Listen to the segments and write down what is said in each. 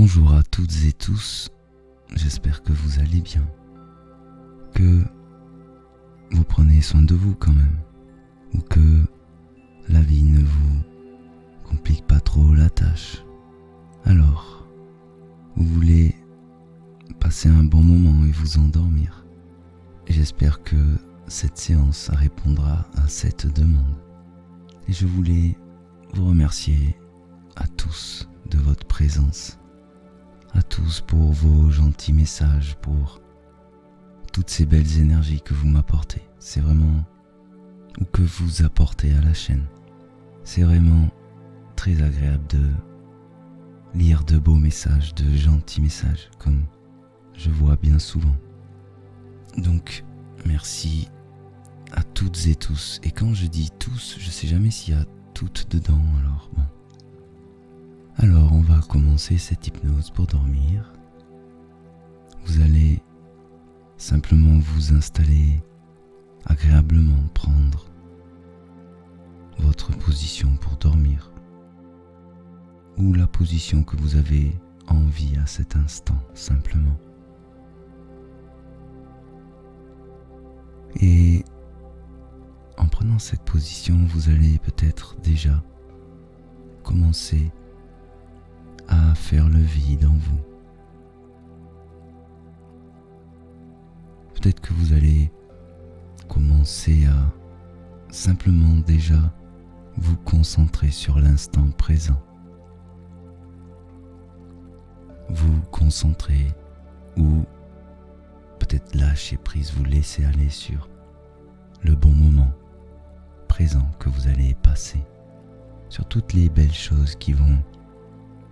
Bonjour à toutes et tous, j'espère que vous allez bien, que vous prenez soin de vous quand même, ou que la vie ne vous complique pas trop la tâche. Alors, vous voulez passer un bon moment et vous endormir. Et j'espère que cette séance répondra à cette demande. Et je voulais vous remercier à tous de votre présence, à tous pour vos gentils messages, pour toutes ces belles énergies que vous m'apportez. C'est vraiment, ou que vous apportez à la chaîne. C'est vraiment très agréable de lire de beaux messages, de gentils messages, comme je vois bien souvent. Donc, merci à toutes et tous. Et quand je dis tous, je sais jamais s'il y a toutes dedans, alors bon. Alors, on va commencer cette hypnose pour dormir. Vous allez simplement vous installer agréablement, prendre votre position pour dormir, ou la position que vous avez envie à cet instant, simplement. Et en prenant cette position, vous allez peut-être déjà commencer à faire le vide en vous. Peut-être que vous allez commencer à simplement déjà vous concentrer sur l'instant présent. Vous concentrer ou peut-être lâcher prise, vous laisser aller sur le bon moment présent que vous allez passer, sur toutes les belles choses qui vont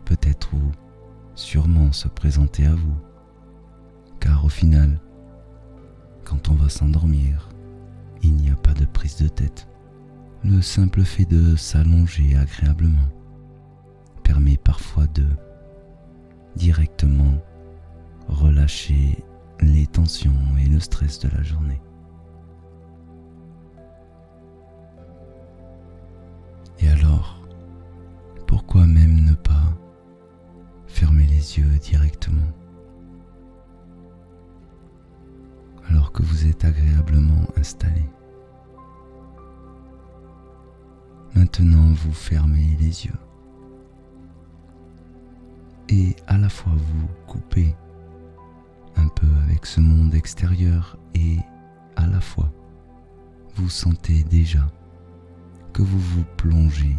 peut-être ou sûrement se présenter à vous. Car au final, quand on va s'endormir, il n'y a pas de prise de tête. Le simple fait de s'allonger agréablement permet parfois de directement relâcher les tensions et le stress de la journée. Et alors, pourquoi même ne pas fermer les yeux directement alors que vous êtes agréablement installé? Maintenant, vous fermez les yeux et à la fois vous coupez un peu avec ce monde extérieur et à la fois vous sentez déjà que vous vous plongez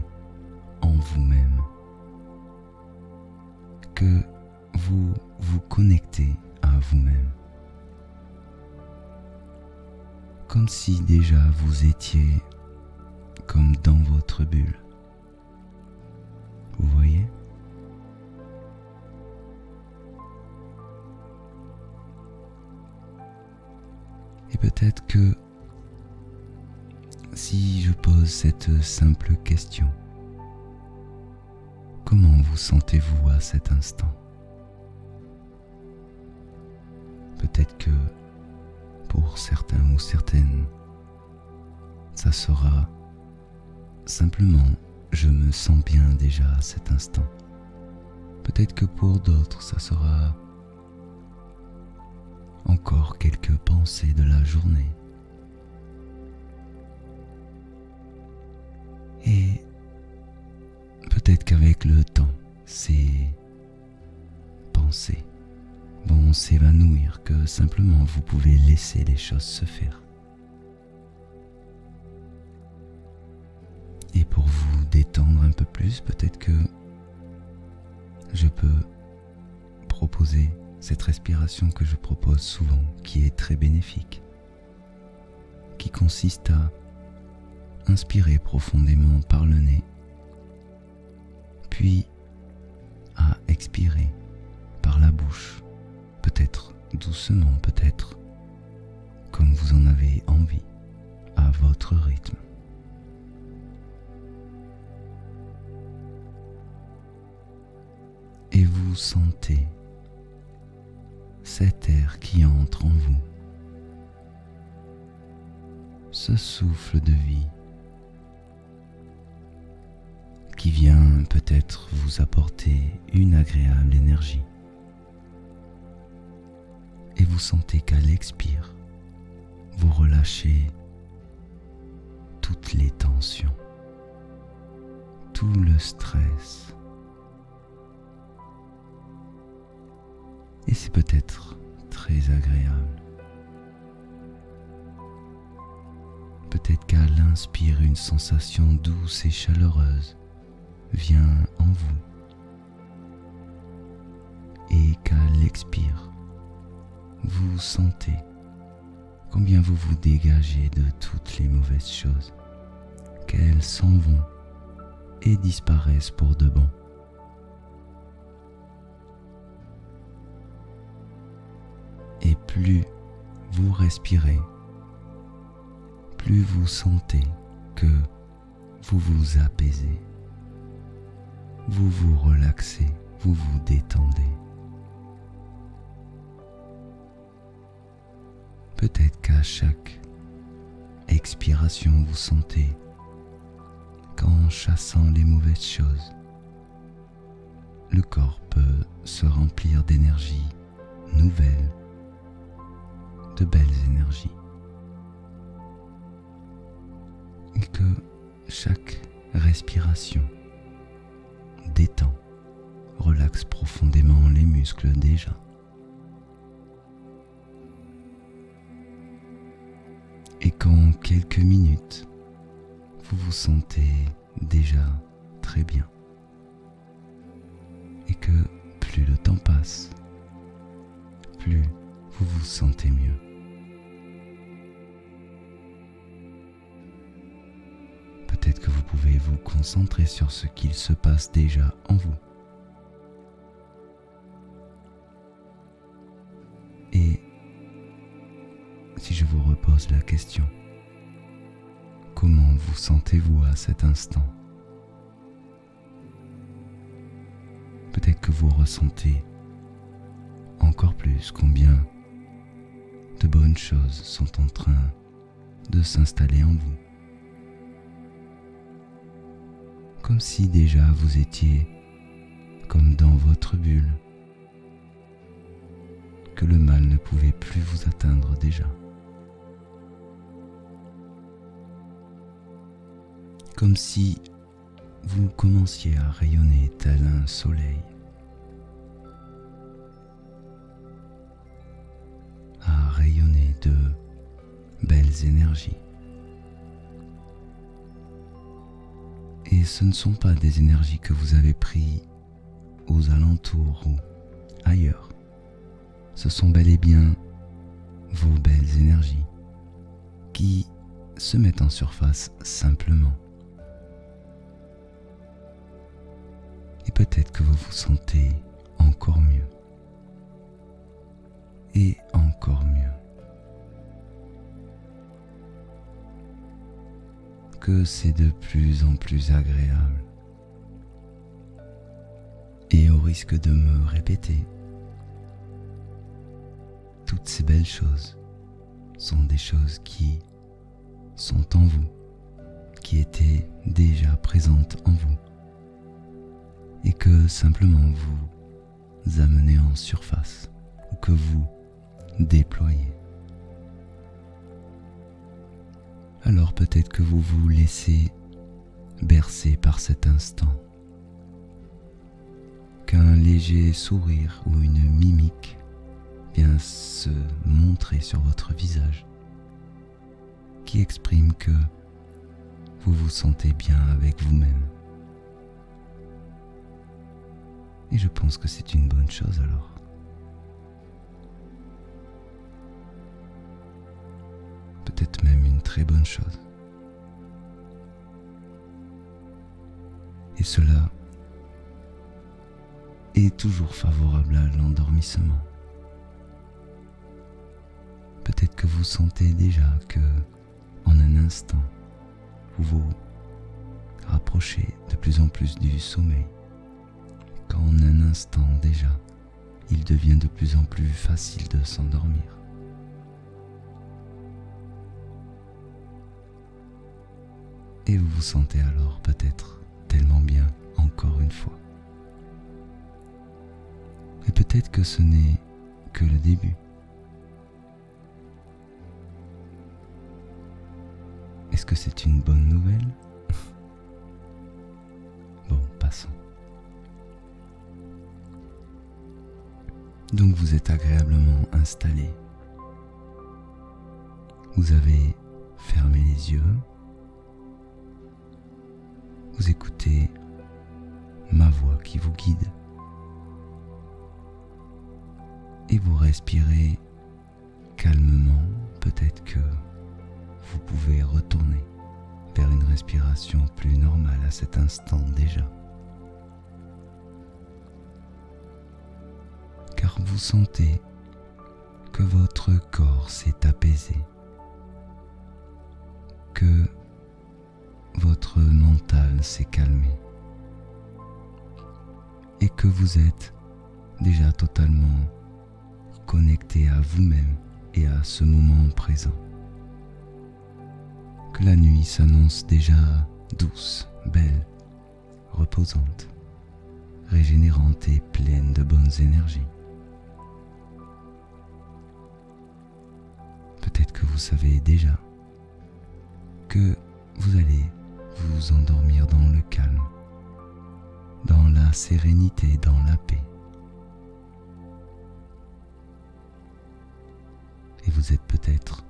en vous-même, que vous vous connectez à vous-même, comme si déjà vous étiez comme dans votre bulle. Vous voyez ? Et peut-être que si je pose cette simple question, comment vous sentez-vous à cet instant ? Peut-être que pour certains ou certaines, ça sera simplement « je me sens bien déjà à cet instant ». Peut-être que pour d'autres, ça sera encore quelques pensées de la journée. Et peut-être qu'avec le temps, ces pensées vont s'évanouir, que simplement vous pouvez laisser les choses se faire. Et pour vous détendre un peu plus, peut-être que je peux proposer cette respiration que je propose souvent, qui est très bénéfique, qui consiste à inspirer profondément par le nez, puis à expirer par la bouche, peut-être doucement, peut-être comme vous en avez envie, à votre rythme. Et vous sentez cet air qui entre en vous, ce souffle de vie qui vient peut-être vous apporter une agréable énergie. Et vous sentez qu'à l'expire, vous relâchez toutes les tensions, tout le stress. Et c'est peut-être très agréable. Peut-être qu'à l'inspire, une sensation douce et chaleureuse vient en vous. Et qu'à l'expire, vous sentez combien vous vous dégagez de toutes les mauvaises choses, qu'elles s'en vont et disparaissent pour de bon. Et plus vous respirez, plus vous sentez que vous vous apaisez, vous vous relaxez, vous vous détendez. Peut-être qu'à chaque expiration, vous sentez qu'en chassant les mauvaises choses, le corps peut se remplir d'énergie nouvelle, de belles énergies. Et que chaque respiration détend, relaxe profondément les muscles déjà. Et qu'en quelques minutes, vous vous sentez déjà très bien. Et que plus le temps passe, plus vous vous sentez mieux. Peut-être que vous pouvez vous concentrer sur ce qu'il se passe déjà en vous. Et si je vous repose la question, comment vous sentez-vous à cet instant? Peut-être que vous ressentez encore plus combien de bonnes choses sont en train de s'installer en vous. Comme si déjà vous étiez comme dans votre bulle, que le mal ne pouvait plus vous atteindre déjà. Comme si vous commenciez à rayonner tel un soleil, à rayonner de belles énergies. Et ce ne sont pas des énergies que vous avez prises aux alentours ou ailleurs. Ce sont bel et bien vos belles énergies qui se mettent en surface simplement. Et peut-être que vous vous sentez encore mieux. Et encore mieux. Que c'est de plus en plus agréable. Et au risque de me répéter, toutes ces belles choses sont des choses qui sont en vous, qui étaient déjà présentes en vous, et que simplement vous amenez en surface, ou que vous déployez. Alors peut-être que vous vous laissez bercer par cet instant, qu'un léger sourire ou une mimique vient se montrer sur votre visage, qui exprime que vous vous sentez bien avec vous-même. Et je pense que c'est une bonne chose alors. Peut-être même une très bonne chose. Et cela est toujours favorable à l'endormissement. Peut-être que vous sentez déjà que, en un instant, vous vous rapprochez de plus en plus du sommeil, qu'en un instant déjà, il devient de plus en plus facile de s'endormir. Et vous vous sentez alors peut-être tellement bien, encore une fois. Et peut-être que ce n'est que le début. Est-ce que c'est une bonne nouvelle? Bon, passons. Donc vous êtes agréablement installé. Vous avez fermé les yeux. Vous écoutez ma voix qui vous guide. Et vous respirez calmement. Peut-être que vous pouvez retourner vers une respiration plus normale à cet instant déjà. Car vous sentez que votre corps s'est apaisé, que votre mental s'est calmé et que vous êtes déjà totalement connecté à vous-même et à ce moment présent. Que la nuit s'annonce déjà douce, belle, reposante, régénérante et pleine de bonnes énergies. Peut-être que vous savez déjà que vous allez vous endormir dans le calme, dans la sérénité, dans la paix. Et vous êtes peut-être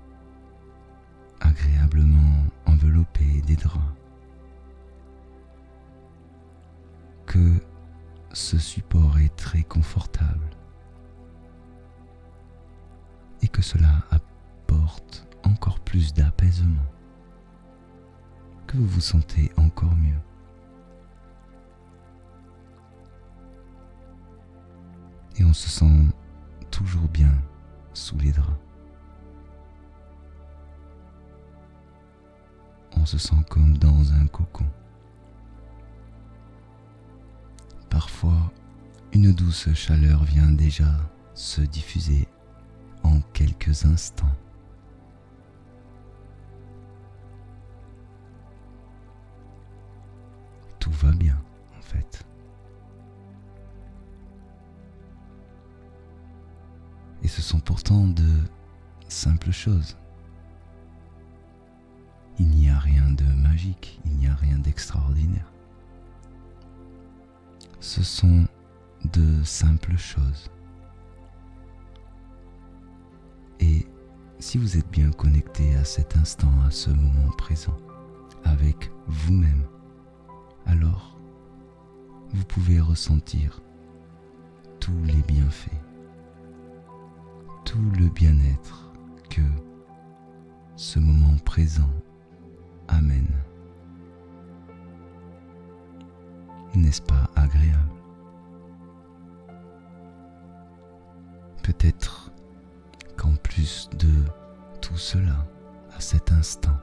agréablement enveloppé des draps. Que ce support est très confortable et que cela apporte encore plus d'apaisement, que vous vous sentez encore mieux. Et on se sent toujours bien sous les draps. On se sent comme dans un cocon. Parfois, une douce chaleur vient déjà se diffuser en quelques instants. Tout va bien, en fait. Et ce sont pourtant de simples choses. Il n'y a rien de magique, il n'y a rien d'extraordinaire. Ce sont de simples choses. Et si vous êtes bien connecté à cet instant, à ce moment présent, avec vous-même, alors vous pouvez ressentir tous les bienfaits, tout le bien-être que ce moment présent amène. N'est-ce pas agréable? Peut-être qu'en plus de tout cela, à cet instant,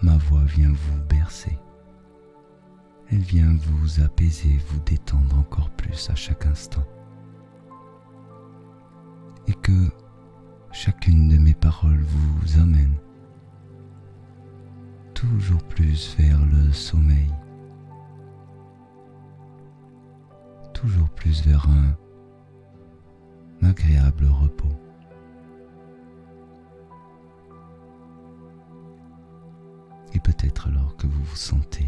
ma voix vient vous bercer. Elle vient vous apaiser, vous détendre encore plus à chaque instant. Et que chacune de mes paroles vous amène toujours plus vers le sommeil, toujours plus vers un agréable repos. Et peut-être alors que vous vous sentez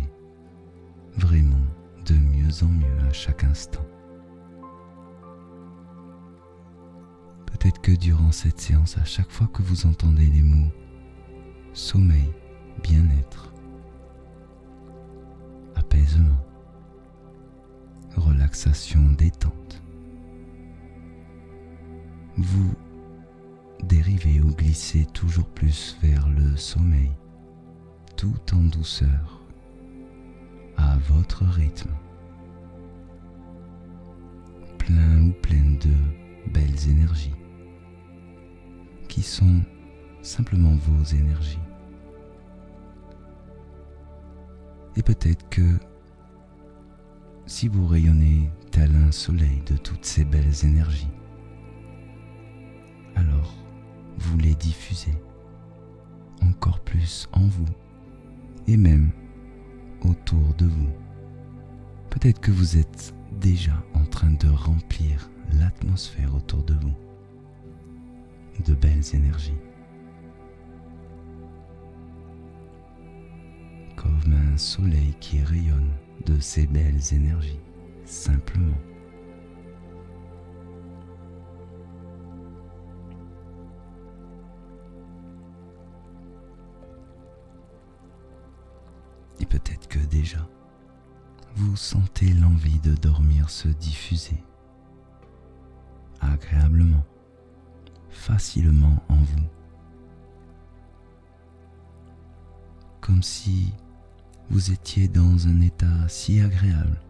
vraiment de mieux en mieux à chaque instant. Peut-être que durant cette séance, à chaque fois que vous entendez les mots sommeil, bien-être, apaisement, relaxation, détente, vous dérivez ou glissez toujours plus vers le sommeil, tout en douceur, à votre rythme, plein ou pleine de belles énergies, qui sont simplement vos énergies. Et peut-être que si vous rayonnez tel un soleil de toutes ces belles énergies, alors vous les diffusez encore plus en vous et même autour de vous. Peut-être que vous êtes déjà en train de remplir l'atmosphère autour de vous de belles énergies. Comme un soleil qui rayonne de ces belles énergies, simplement. Et peut-être que déjà, vous sentez l'envie de dormir se diffuser agréablement, facilement en vous, comme si vous étiez dans un état si agréable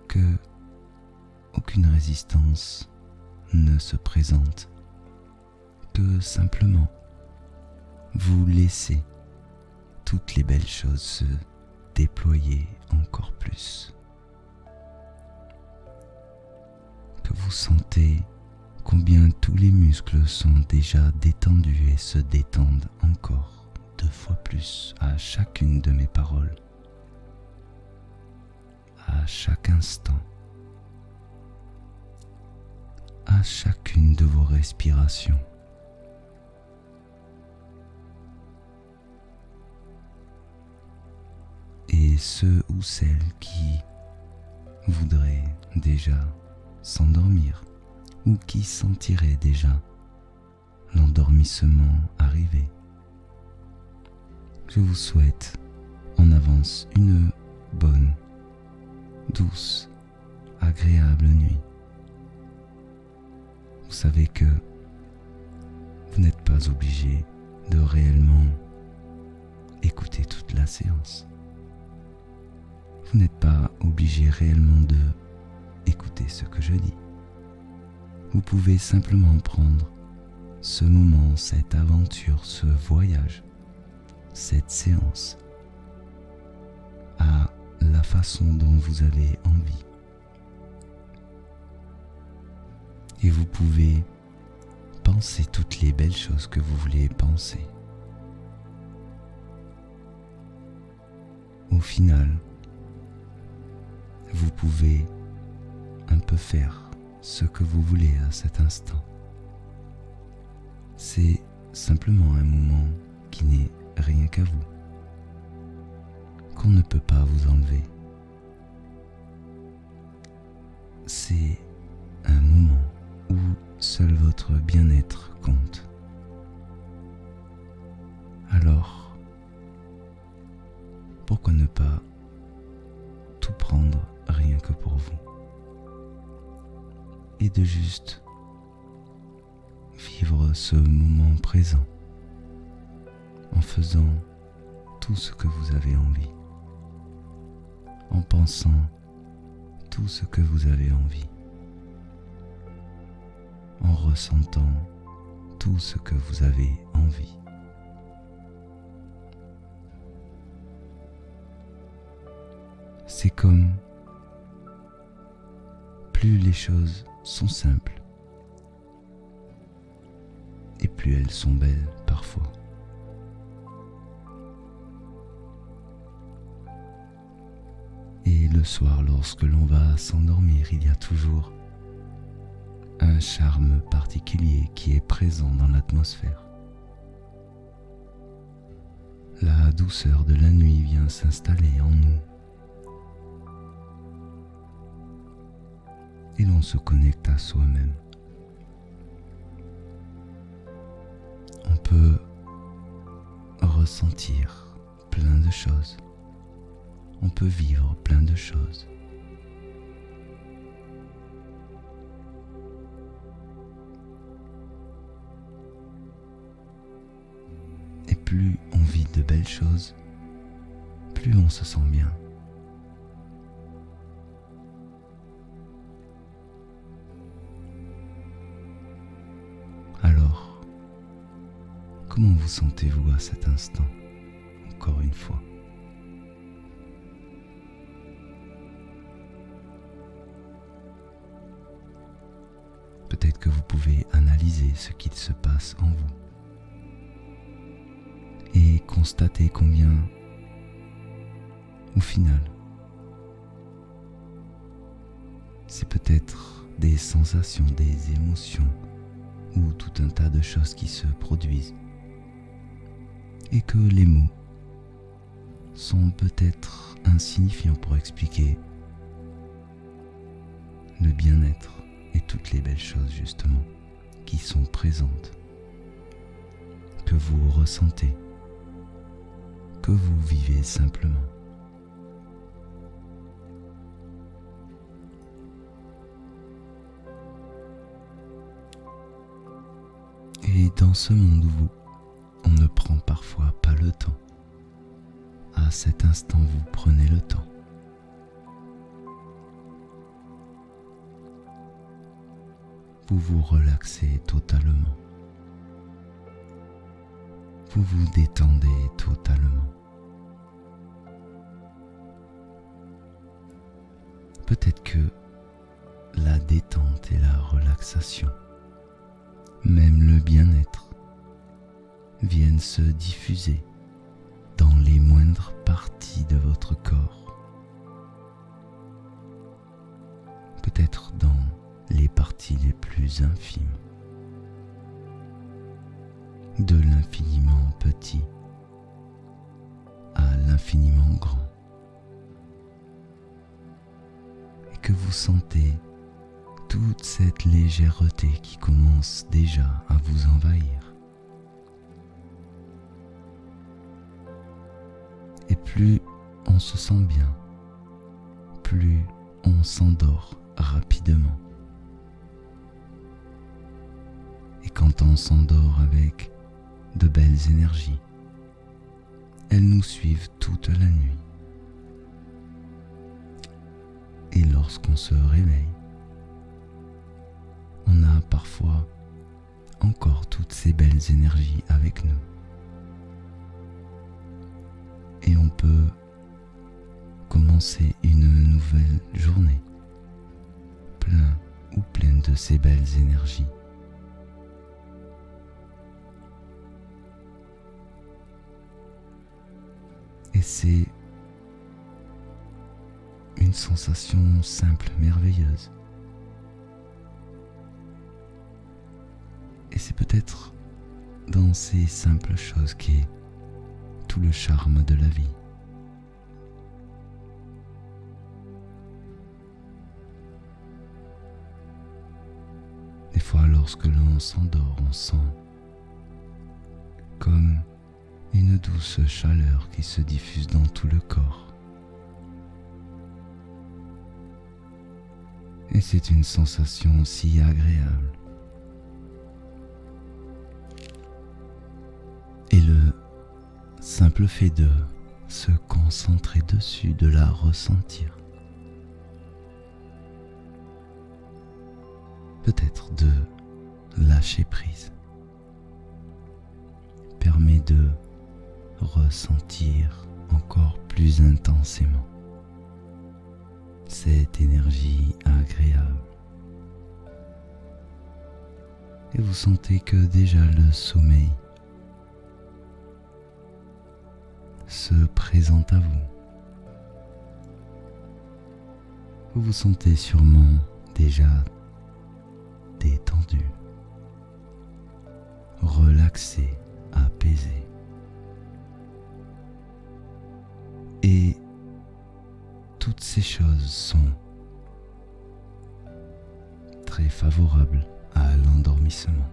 que aucune résistance ne se présente, que simplement vous laissez toutes les belles choses se déployer encore plus, que vous sentez combien tous les muscles sont déjà détendus et se détendent encore 2 fois plus à chacune de mes paroles, à chaque instant, à chacune de vos respirations. Et ceux ou celles qui voudraient déjà s'endormir ou qui sentiraient déjà l'endormissement arriver, je vous souhaite en avance une bonne, douce, agréable nuit. Vous savez que vous n'êtes pas obligé de réellement écouter toute la séance. Vous n'êtes pas obligé réellement de écouter ce que je dis. Vous pouvez simplement prendre ce moment, cette aventure, ce voyage, cette séance à la façon dont vous avez envie. Et vous pouvez penser toutes les belles choses que vous voulez penser. Au final, vous pouvez un peu faire ce que vous voulez à cet instant. C'est simplement un moment qui n'est rien qu'à vous, qu'on ne peut pas vous enlever. C'est un moment où seul votre bien-être compte. Alors, pourquoi ne pas tout prendre rien que pour vous et de juste vivre ce moment présent en faisant tout ce que vous avez envie, en pensant tout ce que vous avez envie, en ressentant tout ce que vous avez envie. C'est comme plus les choses sont simples et plus elles sont belles parfois. Et le soir, lorsque l'on va s'endormir, il y a toujours un charme particulier qui est présent dans l'atmosphère. La douceur de la nuit vient s'installer en nous. Et l'on se connecte à soi-même. On peut ressentir plein de choses. On peut vivre plein de choses. Et plus on vit de belles choses, plus on se sent bien. Alors, comment vous sentez-vous à cet instant, encore une fois? Peut-être que vous pouvez analyser ce qu'il se passe en vous et constater combien, au final, c'est peut-être des sensations, des émotions ou tout un tas de choses qui se produisent et que les mots sont peut-être insignifiants pour expliquer le bien-être et toutes les belles choses justement qui sont présentes, que vous ressentez, que vous vivez simplement. Et dans ce monde où on ne prend parfois pas le temps, à cet instant vous prenez le temps. Vous vous relaxez totalement. Vous vous détendez totalement. Peut-être que la détente et la relaxation, même le bien-être, viennent se diffuser dans les moindres parties de votre corps. Peut-être dans les parties les plus infimes, de l'infiniment petit à l'infiniment grand, et que vous sentez toute cette légèreté qui commence déjà à vous envahir. Et plus on se sent bien, plus on s'endort rapidement. Et quand on s'endort avec de belles énergies, elles nous suivent toute la nuit. Et lorsqu'on se réveille, on a parfois encore toutes ces belles énergies avec nous. Et on peut commencer une nouvelle journée, pleine de ces belles énergies. Et c'est une sensation simple, merveilleuse. Et c'est peut-être dans ces simples choses qu'est tout le charme de la vie. Des fois, lorsque l'on s'endort, on sent comme une douce chaleur qui se diffuse dans tout le corps. Et c'est une sensation si agréable. Et le simple fait de se concentrer dessus, de la ressentir, peut-être de lâcher prise, permet de ressentir encore plus intensément cette énergie agréable. Et vous sentez que déjà le sommeil se présente à vous. Vous vous sentez sûrement déjà détendu, relaxé, apaisé. Et toutes ces choses sont très favorables à l'endormissement.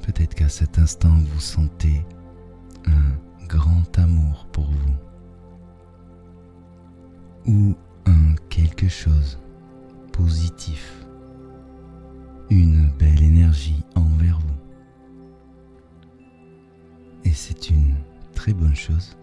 Peut-être qu'à cet instant vous sentez un grand amour pour vous, ou un quelque chose positif, une belle énergie envers vous. Et c'est une très bonne chose.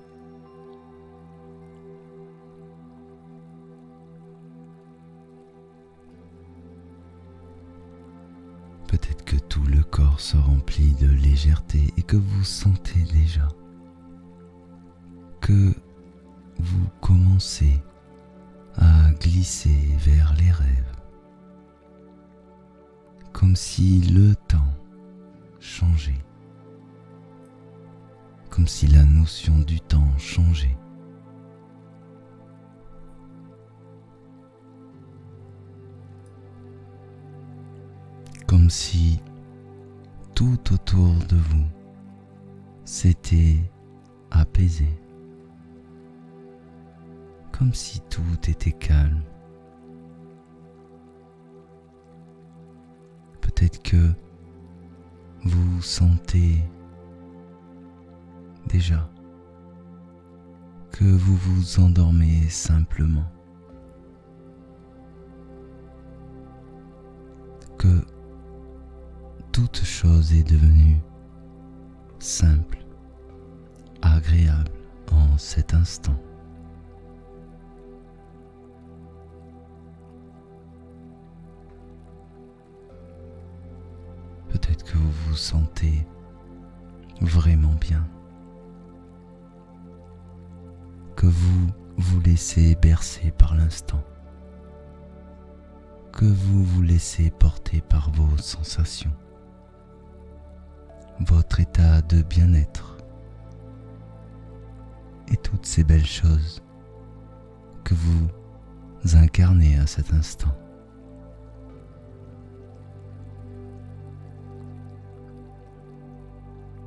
Peut-être que tout le corps se remplit de légèreté et que vous sentez déjà que vous commencez à glisser vers les rêves, comme si le temps changeait, comme si la notion du temps changeait. Comme si tout autour de vous s'était apaisé. Comme si tout était calme. Peut-être que vous sentez déjà que vous vous endormez simplement, que toute chose est devenue simple, agréable en cet instant. Peut-être que vous vous sentez vraiment bien, que vous vous laissez bercer par l'instant, que vous vous laissez porter par vos sensations, votre état de bien-être et toutes ces belles choses que vous incarnez à cet instant.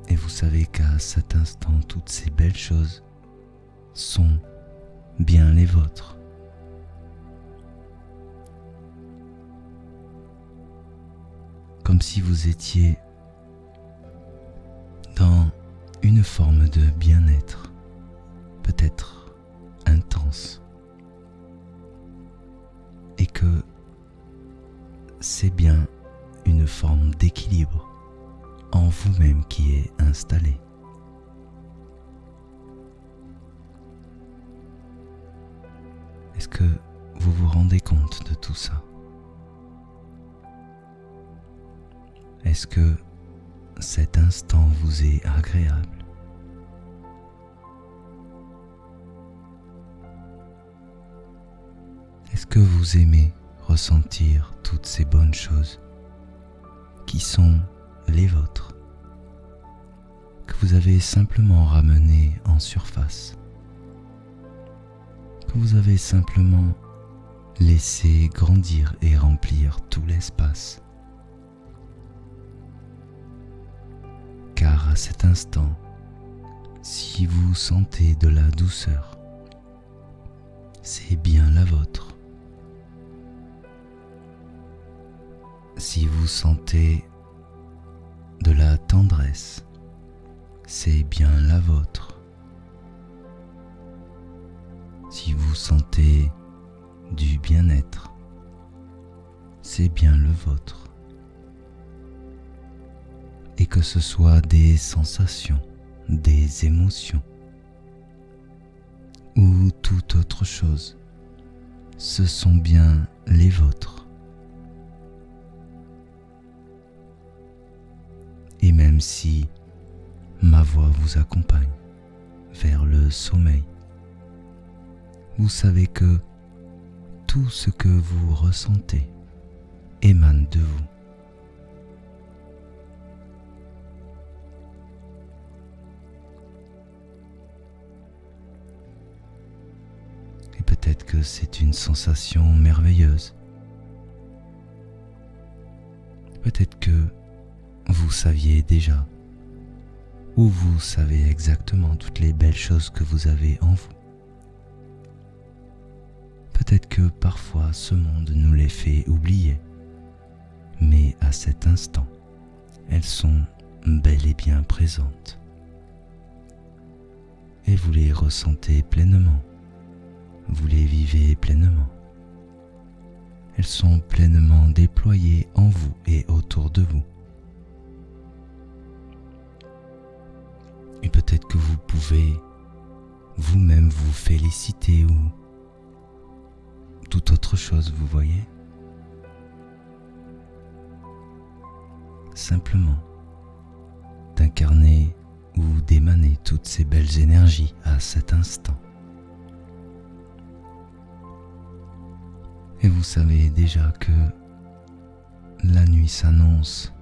Et vous savez qu'à cet instant, toutes ces belles choses sont bien les vôtres. Comme si vous étiez dans une forme de bien-être, peut-être intense, et que c'est bien une forme d'équilibre en vous-même qui est installée. Est-ce que vous vous rendez compte de tout ça? Est-ce que cet instant vous est agréable? Est-ce que vous aimez ressentir toutes ces bonnes choses qui sont les vôtres, que vous avez simplement ramenées en surface, que vous avez simplement laissé grandir et remplir tout l'espace? Car à cet instant, si vous sentez de la douceur, c'est bien la vôtre. Si vous sentez de la tendresse, c'est bien la vôtre. Si vous sentez du bien-être, c'est bien le vôtre. Et que ce soit des sensations, des émotions ou toute autre chose, ce sont bien les vôtres. Et même si ma voix vous accompagne vers le sommeil, vous savez que tout ce que vous ressentez émane de vous. Et peut-être que c'est une sensation merveilleuse. Peut-être que vous saviez déjà, ou vous savez exactement toutes les belles choses que vous avez en vous. Peut-être que parfois ce monde nous les fait oublier, mais à cet instant, elles sont bel et bien présentes. Et vous les ressentez pleinement, vous les vivez pleinement. Elles sont pleinement déployées en vous et autour de vous. Et peut-être que vous pouvez vous-même vous féliciter ou toute autre chose, vous voyez. Simplement d'incarner ou d'émaner toutes ces belles énergies à cet instant. Et vous savez déjà que la nuit s'annonce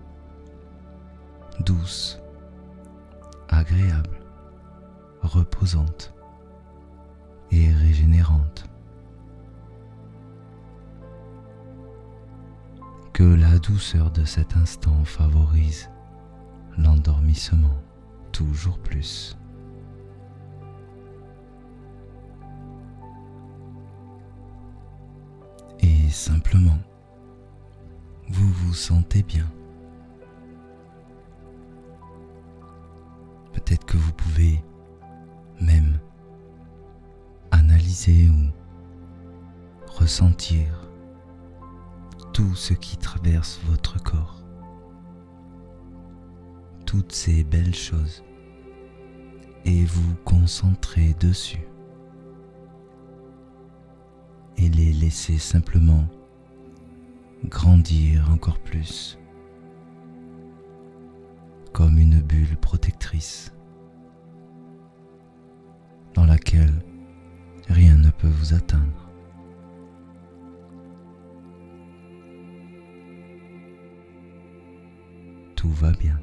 douce, agréable reposante et régénérante. Que la douceur de cet instant favorise l'endormissement toujours plus. Et simplement, vous vous sentez bien. Peut-être que vous pouvez même analyser ou ressentir tout ce qui traverse votre corps, toutes ces belles choses, et vous concentrer dessus et les laisser simplement grandir encore plus, comme une bulle protectrice dans laquelle rien ne peut vous atteindre. Tout va bien.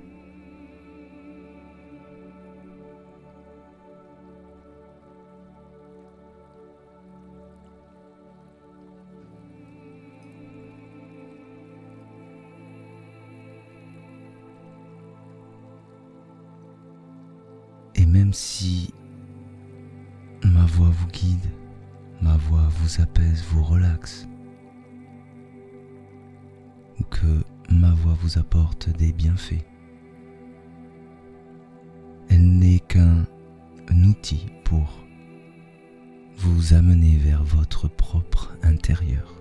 Et même si ma voix vous guide, ma voix vous apaise, vous relaxe, ou que ma voix vous apporte des bienfaits, elle n'est qu'un outil pour vous amener vers votre propre intérieur.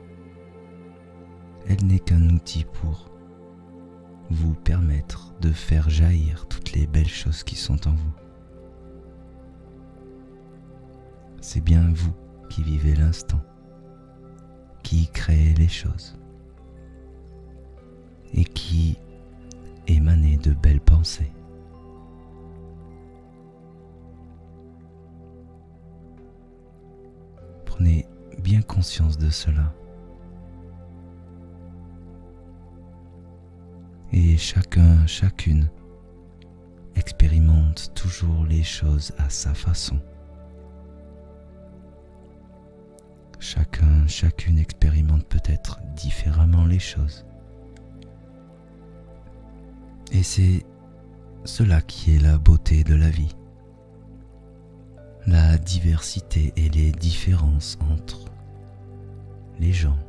Elle n'est qu'un outil pour vous permettre de faire jaillir toutes les belles choses qui sont en vous. C'est bien vous qui vivez l'instant, qui créez les choses et qui émanez de belles pensées. Prenez bien conscience de cela. Et chacun, chacune expérimente toujours les choses à sa façon. Chacun, chacune expérimente peut-être différemment les choses. Et c'est cela qui est la beauté de la vie. La diversité et les différences entre les gens.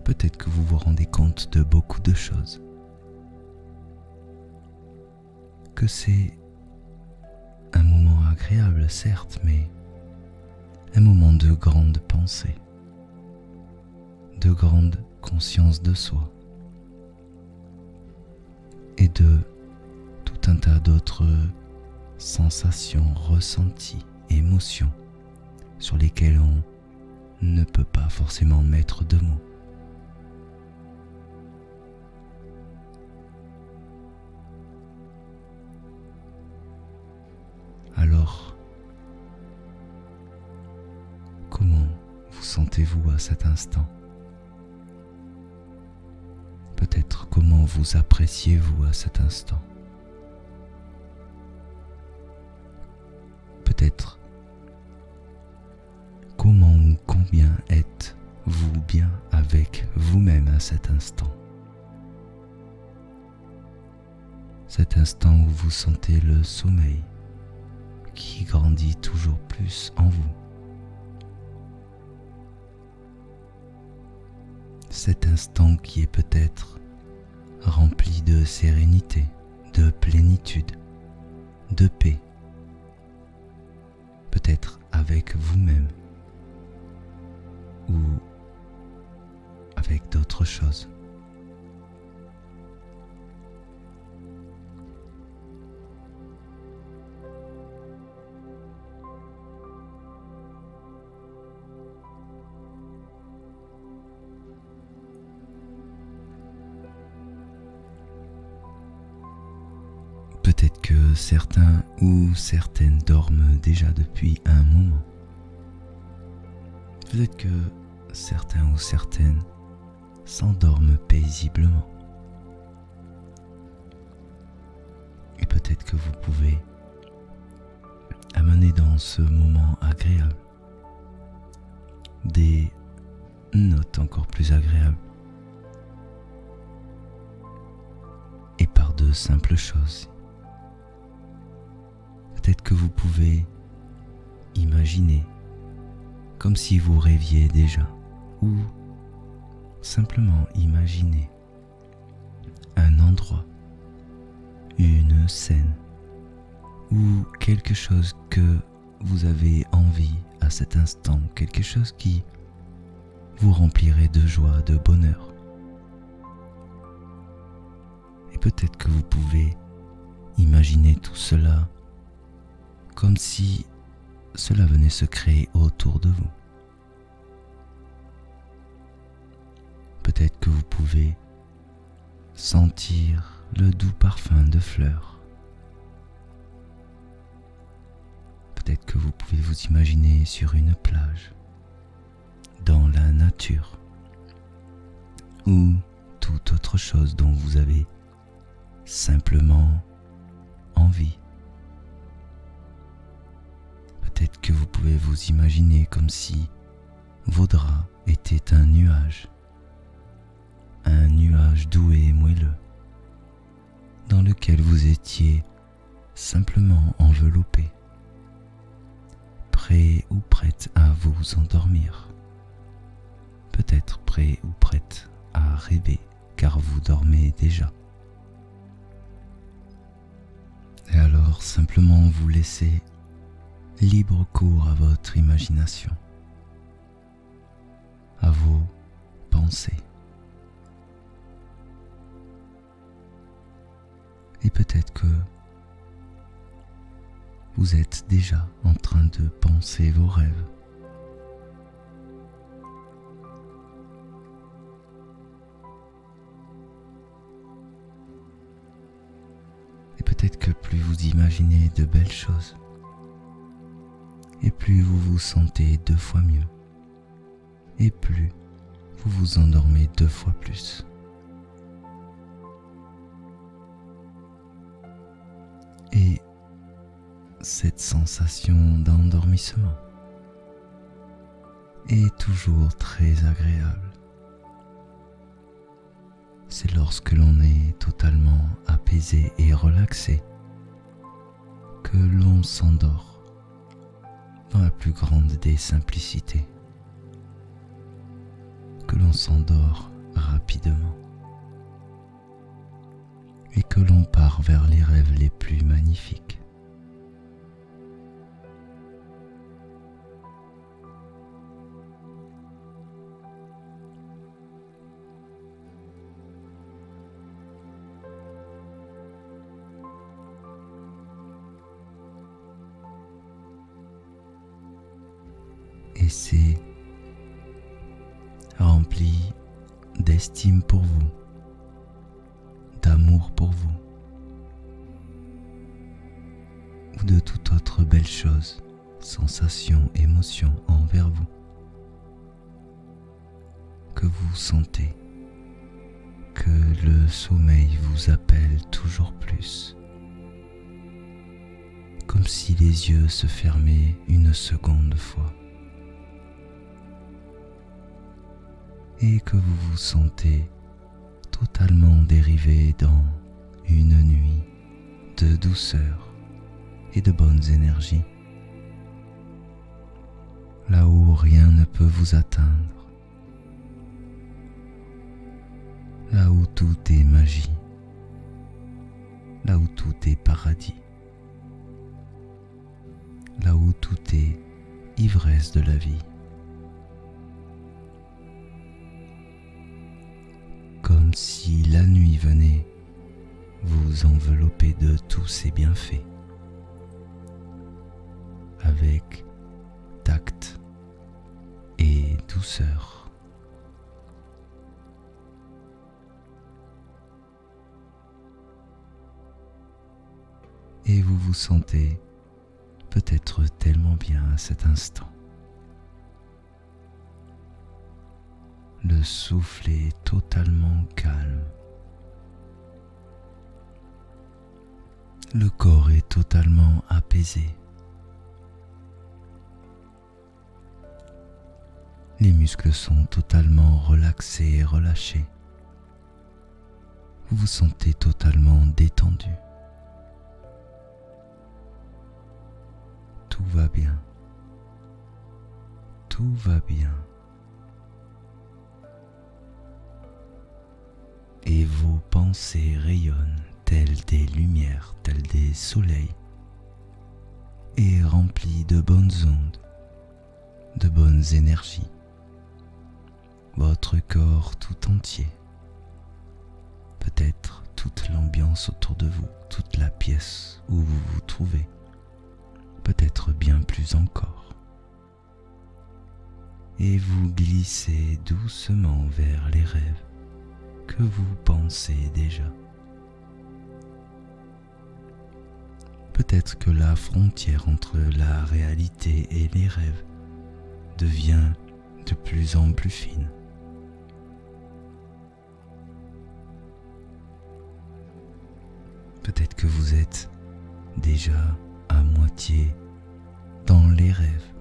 Peut-être que vous vous rendez compte de beaucoup de choses. Que c'est un moment agréable, certes, mais un moment de grande pensée, de grande conscience de soi et de tout un tas d'autres sensations, ressentis, émotions sur lesquelles on ne peut pas forcément mettre de mots. Alors, comment vous sentez-vous à cet instant? Peut-être comment vous appréciez-vous à cet instant? Peut-être comment ou combien êtes-vous bien avec vous-même à cet instant? Cet instant où vous sentez le sommeil qui grandit toujours plus en vous. Cet instant qui est peut-être rempli de sérénité, de plénitude, de paix, peut-être avec vous-même ou avec d'autres choses. Peut-être que certains ou certaines dorment déjà depuis un moment. Peut-être que certains ou certaines s'endorment paisiblement peut-être que vous pouvez amener dans ce moment agréable des notes encore plus agréables et par de simples choses. Peut-être que vous pouvez imaginer comme si vous rêviez déjà, ou simplement imaginer un endroit, une scène ou quelque chose que vous avez envie à cet instant, quelque chose qui vous remplirait de joie, de bonheur. Et peut-être que vous pouvez imaginer tout cela comme si cela venait se créer autour de vous. Peut-être que vous pouvez sentir le doux parfum de fleurs. Peut-être que vous pouvez vous imaginer sur une plage, dans la nature, ou toute autre chose dont vous avez simplement envie. Peut-être que vous pouvez vous imaginer comme si vos draps étaient un nuage doux et moelleux, dans lequel vous étiez simplement enveloppé, prêt ou prête à vous endormir, peut-être prêt ou prête à rêver car vous dormez déjà. Et alors simplement vous laissez libre cours à votre imagination, à vos pensées. Et peut-être que vous êtes déjà en train de penser vos rêves. Et peut-être que plus vous imaginez de belles choses, et plus vous vous sentez 2 fois mieux, et plus vous vous endormez 2 fois plus. Et cette sensation d'endormissement est toujours très agréable. C'est lorsque l'on est totalement apaisé et relaxé que l'on s'endort dans la plus grande des simplicités, que l'on s'endort rapidement et que l'on part vers les rêves les plus magnifiques. Et c'est rempli d'estime pour vous, d'amour pour vous, ou de toute autre belle chose, sensation, émotion envers vous, que vous sentez que le sommeil vous appelle toujours plus, comme si les yeux se fermaient une seconde fois, et que vous vous sentez totalement dérivé dans une nuit de douceur et de bonnes énergies, là où rien ne peut vous atteindre, là où tout est magie, là où tout est paradis, là où tout est ivresse de la vie. Comme si la nuit venait vous envelopper de tous ses bienfaits, avec tact et douceur. Et vous vous sentez peut-être tellement bien à cet instant. Le souffle est totalement calme. Le corps est totalement apaisé. Les muscles sont totalement relaxés et relâchés. Vous vous sentez totalement détendu. Tout va bien. Tout va bien. Et vos pensées rayonnent telles des lumières, telles des soleils, et remplies de bonnes ondes, de bonnes énergies. Votre corps tout entier, peut-être toute l'ambiance autour de vous, toute la pièce où vous vous trouvez, peut-être bien plus encore. Et vous glissez doucement vers les rêves que vous pensez déjà. Peut-être que la frontière entre la réalité et les rêves devient de plus en plus fine. Peut-être que vous êtes déjà à moitié dans les rêves.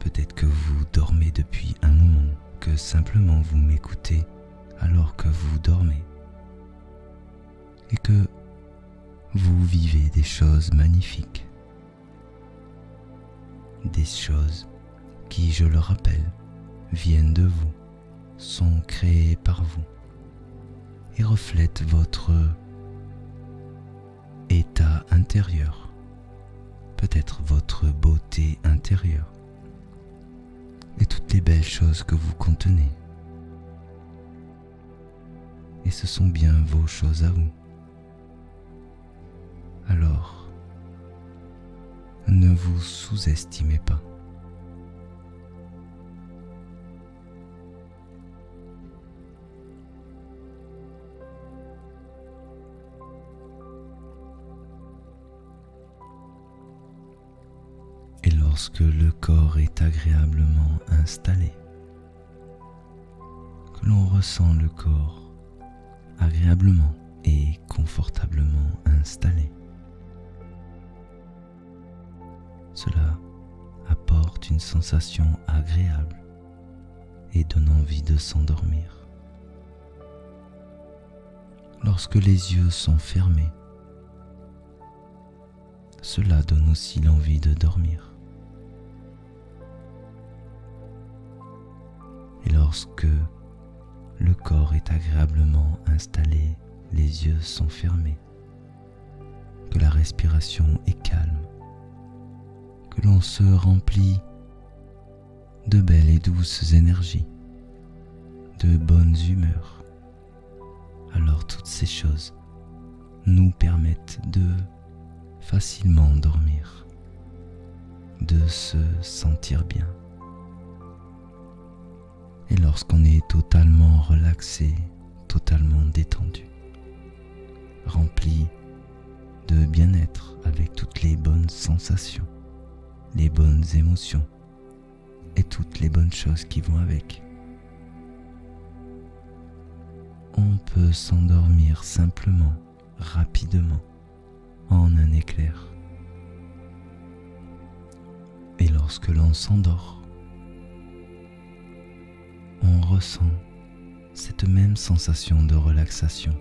Peut-être que vous dormez depuis un moment, que simplement vous m'écoutez alors que vous dormez et que vous vivez des choses magnifiques, des choses qui, je le rappelle, viennent de vous, sont créées par vous et reflètent votre état intérieur, peut-être votre beauté intérieure et toutes les belles choses que vous contenez. Et ce sont bien vos choses à vous. Alors, ne vous sous-estimez pas. Et lorsque le corps est agréablement installé, que l'on ressent le corps agréablement et confortablement installé, cela apporte une sensation agréable et donne envie de s'endormir. Lorsque les yeux sont fermés, cela donne aussi l'envie de dormir. Et lorsque le corps est agréablement installé, les yeux sont fermés, que la respiration est calme, que l'on se remplit de belles et douces énergies, de bonnes humeurs, alors toutes ces choses nous permettent de facilement dormir, de se sentir bien. Et lorsqu'on est totalement relaxé, totalement détendu, rempli de bien-être avec toutes les bonnes sensations, les bonnes émotions et toutes les bonnes choses qui vont avec, on peut s'endormir simplement, rapidement, en un éclair. Et lorsque l'on s'endort, on ressent cette même sensation de relaxation,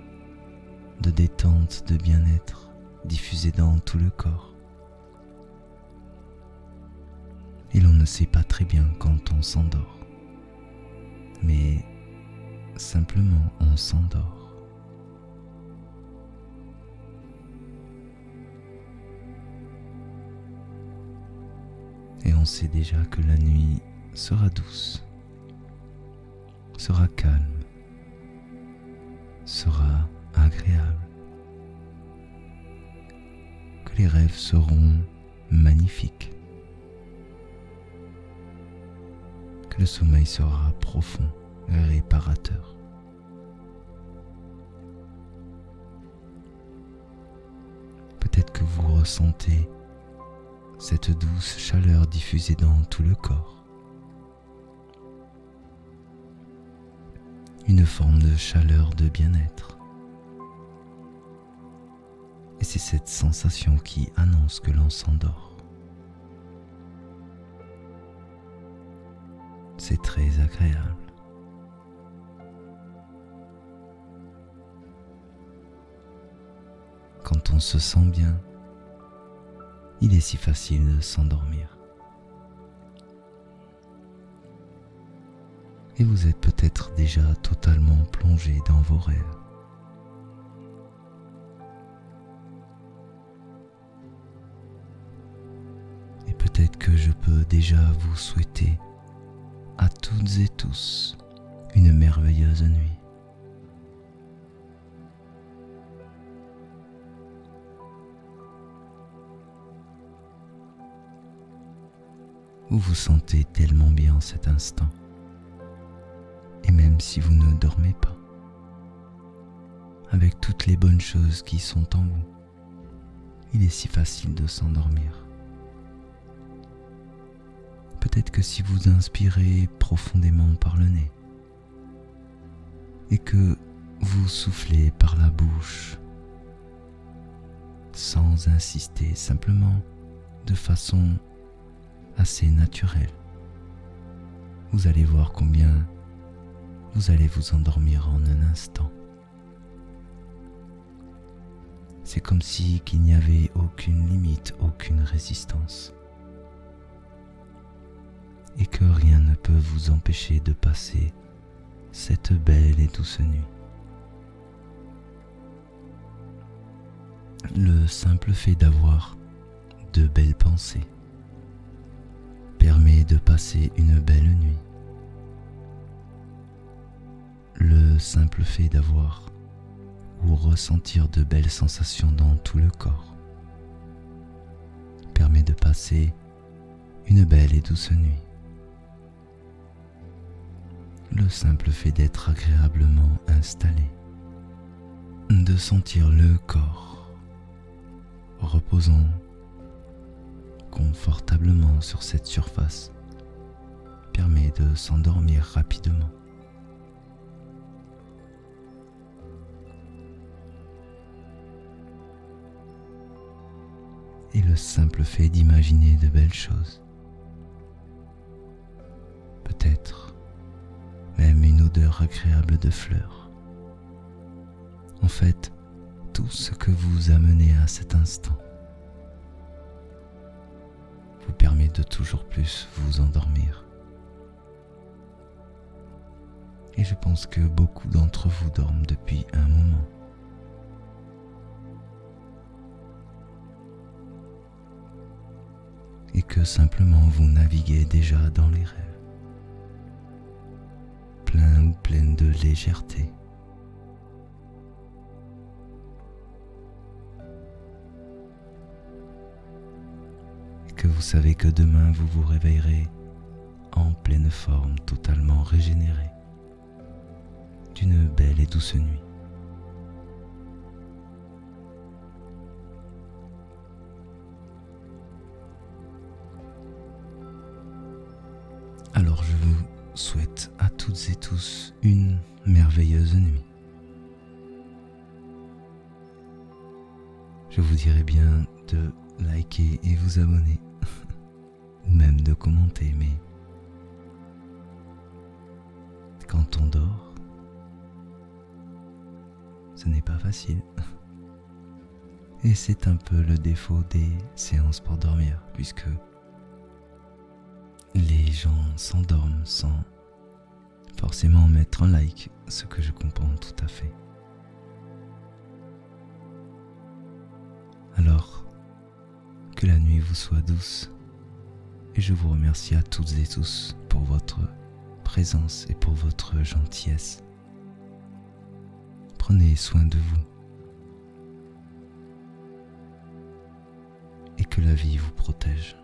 de détente, de bien-être diffusée dans tout le corps. Et l'on ne sait pas très bien quand on s'endort, mais simplement on s'endort. Et on sait déjà que la nuit sera douce, sera calme, sera agréable, que les rêves seront magnifiques, que le sommeil sera profond et réparateur. Peut-être que vous ressentez cette douce chaleur diffusée dans tout le corps. Une forme de chaleur de bien-être. c'est cette sensation qui annonce que l'on s'endort. C'est très agréable. Quand on se sent bien, il est si facile de s'endormir. Et vous êtes peut-être déjà totalement plongé dans vos rêves. Et peut-être que je peux déjà vous souhaiter à toutes et tous une merveilleuse nuit. Vous vous sentez tellement bien en cet instant. Et même si vous ne dormez pas, avec toutes les bonnes choses qui sont en vous, il est si facile de s'endormir. Peut-être que si vous inspirez profondément par le nez et que vous soufflez par la bouche, sans insister, simplement de façon assez naturelle, vous allez voir combien vous allez vous endormir en un instant. C'est comme si qu'il n'y avait aucune limite, aucune résistance. Et que rien ne peut vous empêcher de passer cette belle et douce nuit. Le simple fait d'avoir de belles pensées permet de passer une belle nuit. Le simple fait d'avoir ou ressentir de belles sensations dans tout le corps permet de passer une belle et douce nuit. Le simple fait d'être agréablement installé, de sentir le corps reposant confortablement sur cette surface permet de s'endormir rapidement. Et le simple fait d'imaginer de belles choses, peut-être même une odeur agréable de fleurs, en fait, tout ce que vous amenez à cet instant vous permet de toujours plus vous endormir. Et je pense que beaucoup d'entre vous dorment depuis un moment. Et que simplement vous naviguez déjà dans les rêves, plein ou pleine de légèreté. Et que vous savez que demain vous vous réveillerez en pleine forme, totalement régénéré, d'une belle et douce nuit. Alors je vous souhaite à toutes et tous une merveilleuse nuit. Je vous dirais bien de liker et vous abonner, ou même de commenter, mais quand on dort, ce n'est pas facile. Et c'est un peu le défaut des séances pour dormir, puisque les gens s'endorment sans forcément mettre un like, ce que je comprends tout à fait. Alors, que la nuit vous soit douce, et je vous remercie à toutes et tous pour votre présence et pour votre gentillesse. Prenez soin de vous, et que la vie vous protège.